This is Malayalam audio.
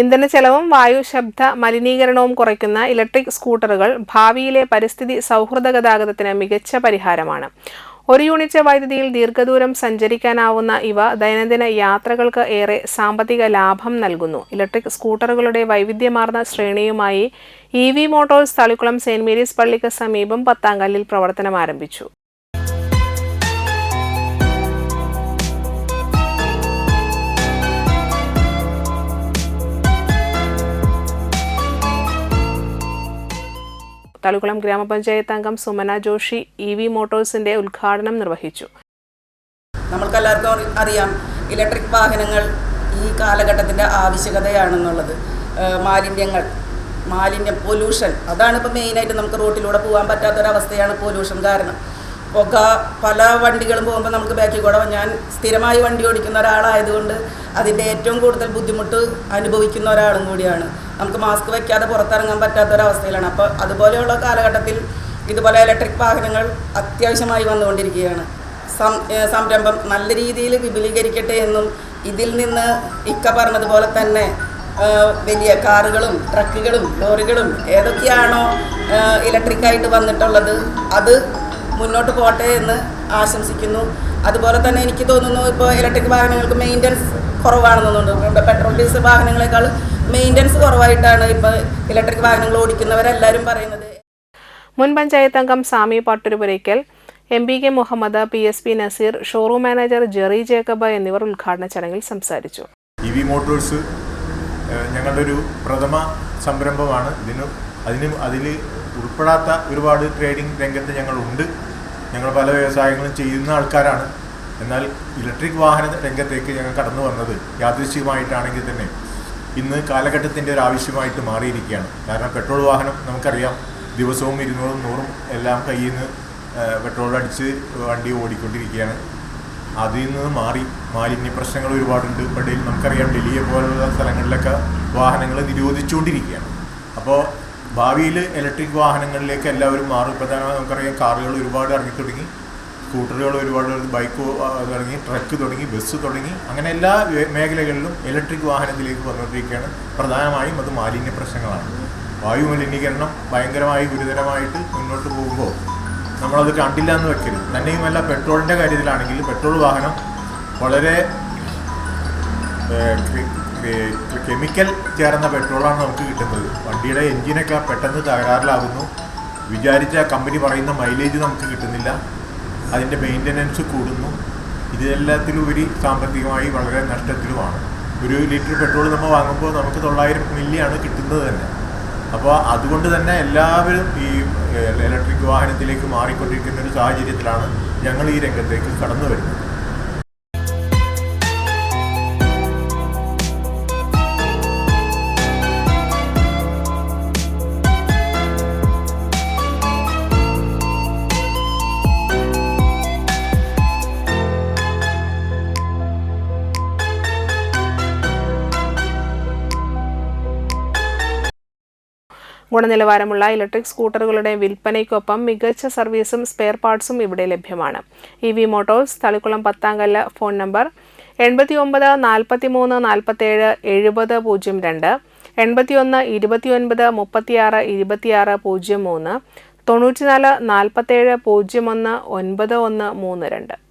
ഇന്ധനച്ചെലവും വായു ശബ്ദ മലിനീകരണവും കുറയ്ക്കുന്ന ഇലക്ട്രിക് സ്കൂട്ടറുകൾ ഭാവിയിലെ പരിസ്ഥിതി സൗഹൃദ ഗതാഗതത്തിന് മികച്ച പരിഹാരമാണ്. 1 യൂണിറ്റ് വൈദ്യുതിയിൽ ദീർഘദൂരം സഞ്ചരിക്കാനാവുന്ന ഇവ ദൈനംദിന യാത്രകൾക്ക് ഏറെ സാമ്പത്തിക ലാഭം നൽകുന്നു. ഇലക്ട്രിക് സ്കൂട്ടറുകളുടെ വൈവിധ്യമാർന്ന ശ്രേണിയുമായി EV Motors Thalikulam Saint Mary's പള്ളിക്ക് സമീപം പത്താങ്കല്ലിൽ പ്രവർത്തനം ആരംഭിച്ചു. തളിക്കുളം ഗ്രാമപഞ്ചായത്ത് അംഗം സുമന ജോഷി EV മോട്ടോഴ്സിന്റെ ഉദ്ഘാടനം നിർവഹിച്ചു. നമ്മൾക്കെല്ലാവർക്കും അറിയാം, ഇലക്ട്രിക് വാഹനങ്ങൾ ഈ കാലഘട്ടത്തിൻ്റെ ആവശ്യകതയാണെന്നുള്ളത്. മാലിന്യം പൊല്യൂഷൻ, അതാണ് ഇപ്പോൾ മെയിനായിട്ട് നമുക്ക് റോട്ടിലൂടെ പോകാൻ പറ്റാത്തൊരവസ്ഥയാണ് പൊല്യൂഷൻ കാരണം. പുക പല വണ്ടികളും പോകുമ്പോൾ നമുക്ക് ബാക്കിൽ കൂടെ, ഞാൻ സ്ഥിരമായി വണ്ടി ഓടിക്കുന്ന ഒരാളായതുകൊണ്ട് അതിൻ്റെ ഏറ്റവും കൂടുതൽ ബുദ്ധിമുട്ട് അനുഭവിക്കുന്ന ഒരാളും കൂടിയാണ്. നമുക്ക് മാസ്ക് വയ്ക്കാതെ പുറത്തിറങ്ങാൻ പറ്റാത്തൊരവസ്ഥയിലാണ്. അപ്പോൾ അതുപോലെയുള്ള കാലഘട്ടത്തിൽ ഇതുപോലെ ഇലക്ട്രിക് വാഹനങ്ങൾ അത്യാവശ്യമായി വന്നുകൊണ്ടിരിക്കുകയാണ്. സംരംഭം നല്ല രീതിയിൽ വിപുലീകരിക്കട്ടെ എന്നും ഇതിൽ നിന്ന് ഇക്ക പറഞ്ഞതുപോലെ തന്നെ വലിയ കാറുകളും ട്രക്കുകളും ലോറികളും ഏതൊക്കെയാണോ ഇലക്ട്രിക്കായിട്ട് വന്നിട്ടുള്ളത് അത് മുന്നോട്ട് പോട്ടെ എന്ന് ആശംസിക്കുന്നു. അതുപോലെ തന്നെ എനിക്ക് തോന്നുന്നു, ഇപ്പോൾ ഇലക്ട്രിക് വാഹനങ്ങൾക്ക് മെയിൻ്റനൻസ് കുറവാണെന്ന് തോന്നുന്നു. പെട്രോൾ ഡീസൽ വാഹനങ്ങളെക്കാൾ മെയിൻ്റനൻസ് കുറവായിട്ടാണ് ഇപ്പോൾ ഇലക്ട്രിക് വാഹനങ്ങൾ ഓടിക്കുന്നവരെല്ലാവരും പറയുന്നത്. മുൻ പഞ്ചായത്ത് അംഗം സാമി പാട്ടുരുപുരയ്ക്കൽ, MPK Muhammad, PSP Nazeer, showroom manager Jerry Jacob എന്നിവർ ഉദ്ഘാടന ചടങ്ങിൽ സംസാരിച്ചു. EV മോട്ടോഴ്സ് ഞങ്ങളുടെ ഒരു പ്രഥമ സംരംഭമാണ്. അതിൽ ഉൾപ്പെടാത്ത ഒരുപാട് ട്രേഡിംഗ് രംഗത്ത് ഞങ്ങളുണ്ട്. ഞങ്ങൾ പല വ്യവസായങ്ങളും ചെയ്യുന്ന ആൾക്കാരാണ്. എന്നാൽ ഇലക്ട്രിക് വാഹന രംഗത്തേക്ക് ഞങ്ങൾ കടന്നു വന്നത് യാദൃശ്ചികമായിട്ടാണെങ്കിൽ തന്നെ ഇന്ന് കാലഘട്ടത്തിൻ്റെ ഒരു ആവശ്യമായിട്ട് മാറിയിരിക്കുകയാണ്. കാരണം പെട്രോൾ വാഹനം നമുക്കറിയാം, ദിവസവും 200-100 എല്ലാം കയ്യിൽ നിന്ന് പെട്രോൾ അടിച്ച് വണ്ടി ഓടിക്കൊണ്ടിരിക്കുകയാണ്. അതിൽ നിന്ന് മാറി മാലിന്യ പ്രശ്നങ്ങൾ ഒരുപാടുണ്ട്. ഇടയിൽ നമുക്കറിയാം, ഡൽഹിയെ പോലുള്ള സ്ഥലങ്ങളിലൊക്കെ വാഹനങ്ങൾ നിരോധിച്ചുകൊണ്ടിരിക്കുകയാണ്. അപ്പോൾ ഭാവിയിൽ ഇലക്ട്രിക് വാഹനങ്ങളിലേക്ക് എല്ലാവരും മാറും. ഇപ്പോൾ തന്നെ നമുക്കറിയാം, കാറുകൾ ഒരുപാട് ഇറങ്ങി തുടങ്ങി, സ്കൂട്ടറുകൾ ഒരുപാട്, ബൈക്ക് തുടങ്ങി, ട്രക്ക് തുടങ്ങി, ബസ് തുടങ്ങി, അങ്ങനെ എല്ലാ മേഖലകളിലും ഇലക്ട്രിക് വാഹനത്തിലേക്ക് വന്നുകൊണ്ടിരിക്കുകയാണ്. പ്രധാനമായും അത് മാലിന്യ പ്രശ്നങ്ങളാണ്. വായു മലിനീകരണം ഭയങ്കരമായി ഗുരുതരമായിട്ട് മുന്നോട്ട് പോകുമ്പോൾ നമ്മളത് കണ്ടില്ല എന്ന് വെക്കരുത്. തന്നെയുമല്ല, പെട്രോളിൻ്റെ കാര്യത്തിലാണെങ്കിൽ പെട്രോൾ വാഹനം വളരെ കെമിക്കൽ ചേർന്ന പെട്രോളാണ് നമുക്ക് കിട്ടുന്നത്. വണ്ടിയുടെ എൻജിനൊക്കെ പെട്ടെന്ന് തകരാറിലാകുന്നു. വിചാരിച്ച കമ്പനി പറയുന്ന മൈലേജ് നമുക്ക് കിട്ടുന്നില്ല. അതിൻ്റെ മെയിൻ്റനൻസ് കൂടുന്നു. ഇതെല്ലാത്തിലുപരി സാമ്പത്തികമായി വളരെ നഷ്ടത്തിലുമാണ്. 1 ലിറ്റർ പെട്രോൾ നമ്മൾ വാങ്ങുമ്പോൾ നമുക്ക് 900 മില്ലിയാണ് കിട്ടുന്നത് തന്നെ. അപ്പോൾ അതുകൊണ്ട് തന്നെ എല്ലാവരും ഈ ഇലക്ട്രിക് വാഹനത്തിലേക്ക് മാറിക്കൊണ്ടിരിക്കുന്ന ഒരു സാഹചര്യത്തിലാണ് ഞങ്ങൾ ഈ രംഗത്തേക്ക് കടന്നു വരുന്നത്. ഗുണനിലവാരമുള്ള ഇലക്ട്രിക് സ്കൂട്ടറുകളുടെ വിൽപ്പനയ്ക്കൊപ്പം മികച്ച സർവീസും സ്പെയർ പാർട്സും ഇവിടെ ലഭ്യമാണ്. EV Motors Thalikulam Pathamkallu. Phone number 89 43 47 70 02, 81 29 36 26 03, 94 47 01 9132.